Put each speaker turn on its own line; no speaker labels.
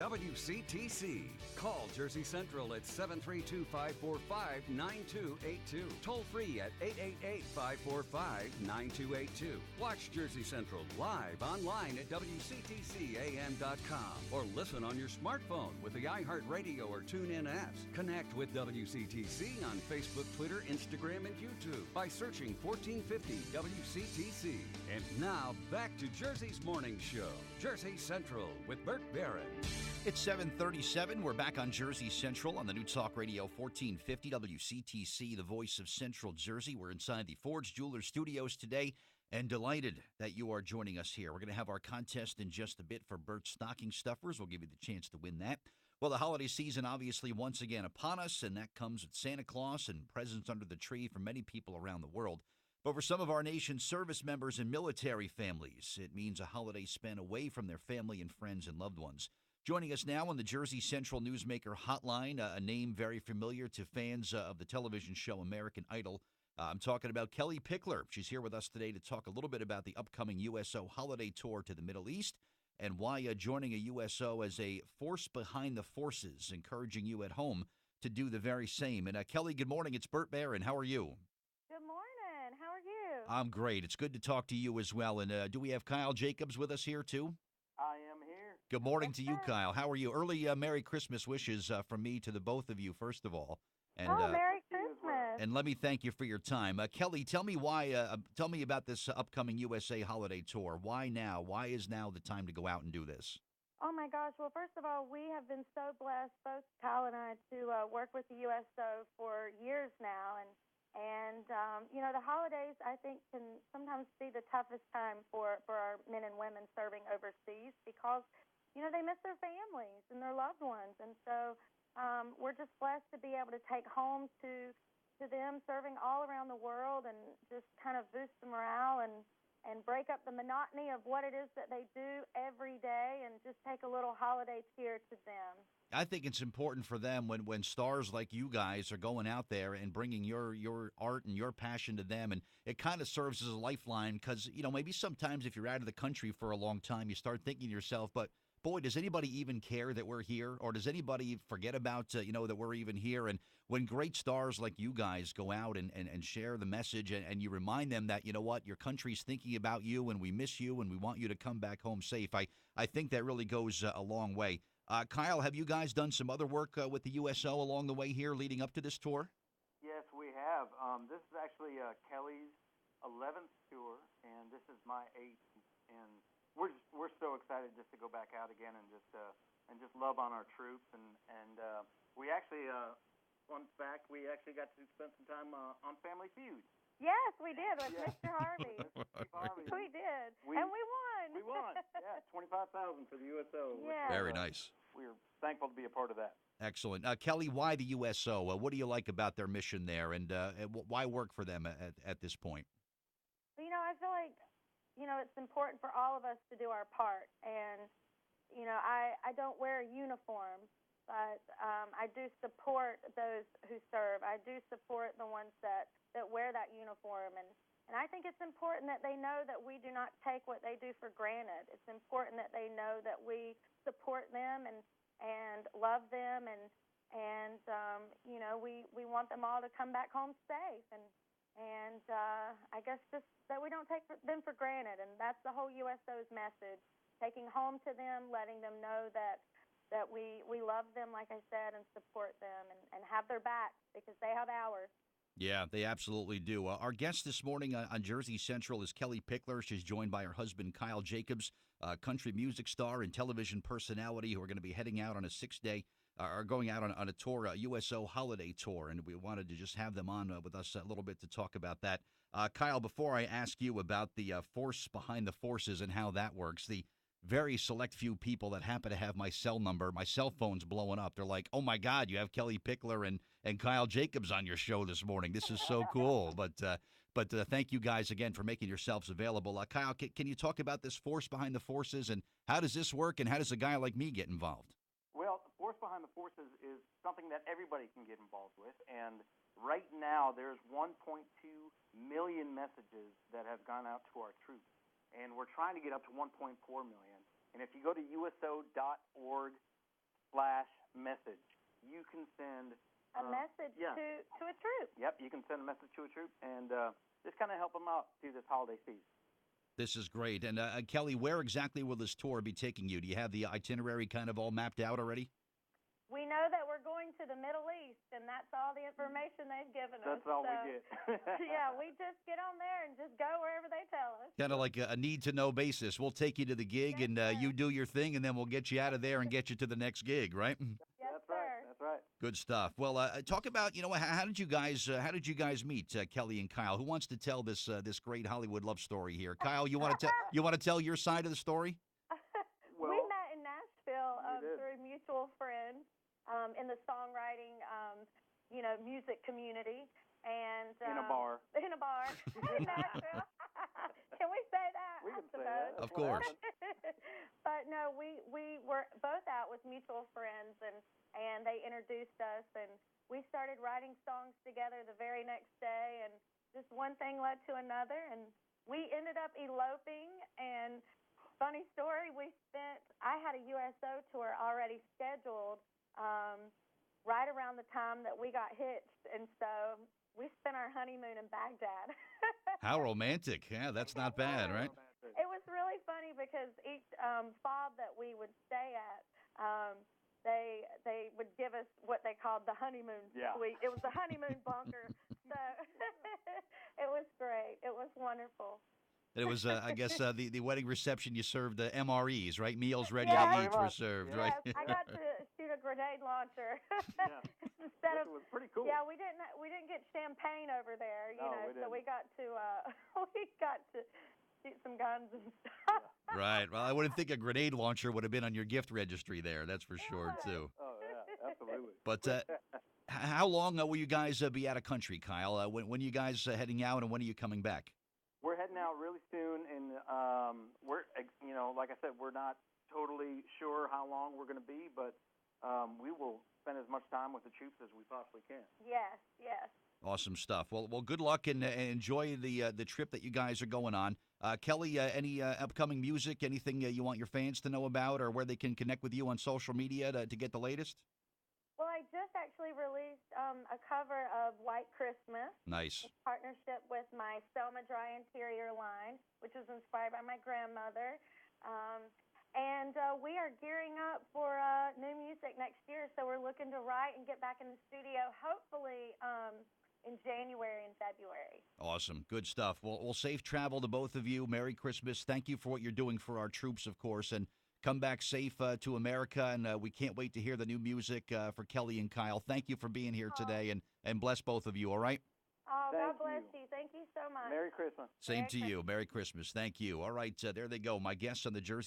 WCTC. Call Jersey Central at 732-545-9282. Toll free at 888-545-9282. Watch Jersey Central live online at WCTCAM.com or listen on your smartphone with the iHeartRadio or TuneIn apps. Connect with WCTC on Facebook, Twitter, Instagram, and YouTube by searching 1450 WCTC. And now back to Jersey's Morning Show. Jersey Central with Bert Barron.
It's 7:37. We're back on Jersey Central on the New Talk Radio 1450 WCTC, the voice of Central Jersey. We're inside the Ford's Jewelers Studios today and delighted that you are joining us here. We're going to have our contest in just a bit for Bert's Stocking Stuffers. We'll give you the chance to win that. Well, the holiday season obviously once again upon us, and that comes with Santa Claus and presents under the tree for many people around the world. But for some of our nation's service members and military families, it means a holiday spent away from their family and friends and loved ones. Joining us now on the Jersey Central Newsmaker Hotline, a name very familiar to fans of the television show American Idol. I'm talking about Kellie Pickler. She's here with us today to talk a little bit about the upcoming USO holiday tour to the Middle East and why joining a USO as a force behind the forces, encouraging you at home to do the very same. And Kellie, good morning. It's Bert Barron. How are you?
Good morning. How are you?
I'm great. It's good to talk to you as well. And do we have Kyle Jacobs with us here too?
I am here.
Good morning to you, Kyle. How are you? Early Merry Christmas wishes from me to the both of you, first of all. And,
Merry Christmas.
And let me thank you for your time. Kellie, tell me tell me about this upcoming USA holiday tour. Why now? Why is now the time to go out and do this?
Oh, my gosh. Well, first of all, we have been so blessed, both Kyle and I, to work with the USO for years now. And the holidays, I think, can sometimes be the toughest time for our men and women serving overseas because, they miss their families and their loved ones. And so we're just blessed to be able to take home to them serving all around the world and just kind of boost the morale and break up the monotony of what it is that they do every day and just take a little holiday cheer to them.
I think it's important for them when stars like you guys are going out there and bringing your art and your passion to them, and it kind of serves as a lifeline because, maybe sometimes if you're out of the country for a long time, you start thinking to yourself, but boy, does anybody even care that we're here? Or does anybody forget about, that we're even here? And when great stars like you guys go out and share the message and you remind them that, your country's thinking about you and we miss you and we want you to come back home safe, I think that really goes a long way. Kyle, have you guys done some other work with the USO along the way here leading up to this tour?
Yes, we have. This is actually Kellie's 11th tour, and this is my 8th. And we're so excited just to go back out again and just love on our troops. And we actually, fun fact, we actually got to spend some time on Family Feud.
Yes, we did with Mr. Harvey.
Steve Harvey.
We did, and we won.
We won. Yeah, $25,000 for the USO.
Yeah.
Very nice.
We're thankful to be a part of that.
Excellent. Kellie, why the USO? What do you like about their mission there, and why work for them at this point?
I feel like, it's important for all of us to do our part. And, I don't wear a uniform, but I do support those who serve. I do support the ones that wear that uniform. And I think it's important that they know that we do not take what they do for granted. It's important that they know that we support them and love them and we want them all to come back home safe. And I guess just that we don't take them for granted. And that's the whole USO's message, taking home to them, letting them know that we love them, like I said, and support them and have their back because they have ours.
Yeah, they absolutely do. Our guest this morning on Jersey Central is Kellie Pickler. She's joined by her husband, Kyle Jacobs, country music star and television personality who are going to be heading out on a 6-day are going out on a tour, a USO holiday tour, and we wanted to just have them on with us a little bit to talk about that. Kyle, before I ask you about the force behind the forces and how that works, the very select few people that happen to have my cell number, my cell phone's blowing up. They're like, oh, my God, you have Kellie Pickler and Kyle Jacobs on your show this morning. This is so cool. But thank you guys again for making yourselves available. Kyle, can you talk about this force behind the forces, and how does this work, and how does a guy like me get involved?
Well, the force behind the forces is something that everybody can get involved with. And right now there's 1.2 million messages that have gone out to our troops. And we're trying to get up to 1.4 million. And if you go to USO.org message. You can send
a message to a troop.
Yep, you can send a message to a troop and just kind of help them out through this holiday season.
This is great. And Kelly, where exactly will this tour be taking you? Do you have the itinerary kind of all mapped out already?
We know that we're going to the Middle East, and that's all the information they've given us.
That's all we get.
Yeah, we just get on there and just go wherever they tell us.
Kind of like a need-to-know basis. We'll take you to the gig,
Yes,
and you do your thing, and then we'll get you out of there and get you to the next gig, right?
Yes,
That's
sir.
right. That's right.
Good stuff. Well, talk about how did you guys meet, Kelly and Kyle? Who wants to tell this great Hollywood love story here? Kyle, you want to tell your side of the story?
We met in Nashville through mutual friends in the songwriting, music community, and
in a bar.
In Nashville. Can we say that?
We can say
suppose.
that.
Of course.
But no, we were both out with mutual friends, and they introduced us, and we started writing songs together the very next day, and just one thing led to another, and we ended up eloping. And funny story, I had a USO tour already scheduled right around the time that we got hitched, and so we spent our honeymoon in Baghdad.
How romantic. Yeah, that's not bad, right?
It was really funny because each fob that we would stay at, they would give us what they called the honeymoon suite. It was the honeymoon bunker. So it was great. It was wonderful.
It was, I guess, the wedding reception you served MREs, right? Meals ready to eat were served, right?
Yes, I got to shoot a grenade launcher.
It was pretty cool.
Yeah, we didn't get champagne over there, so we got to shoot some guns and stuff.
Right. Well, I wouldn't think a grenade launcher would have been on your gift registry there. That's for sure, too.
Oh, yeah, absolutely.
But how long will you guys be out of country, Kyle? When are you guys heading out, and when are you coming back?
We're heading out really soon, and we're, like I said, we're not totally sure how long we're going to be, but we will spend as much time with the troops as we possibly can.
Yes.
Awesome stuff. Well, good luck and enjoy the trip that you guys are going on. Kelly, any upcoming music, anything you want your fans to know about, or where they can connect with you on social media to get the latest?
Well, I just actually released a cover of White Christmas.
Nice.
In partnership with my Selma Dry Interior line, which was inspired by my grandmother. And we are gearing up for new music next year, so we're looking to write and get back in the studio, hopefully in January and February.
Awesome. Good stuff. Well, safe travel to both of you. Merry Christmas. Thank you for what you're doing for our troops, of course, and come back safe to America, and we can't wait to hear the new music for Kelly and Kyle. Thank you for being here today, and bless both of you, all right?
Oh, God bless you. Thank you so much.
Merry Christmas.
Same to you. Merry Christmas. Thank you. All right, there they go. My guests on the Jersey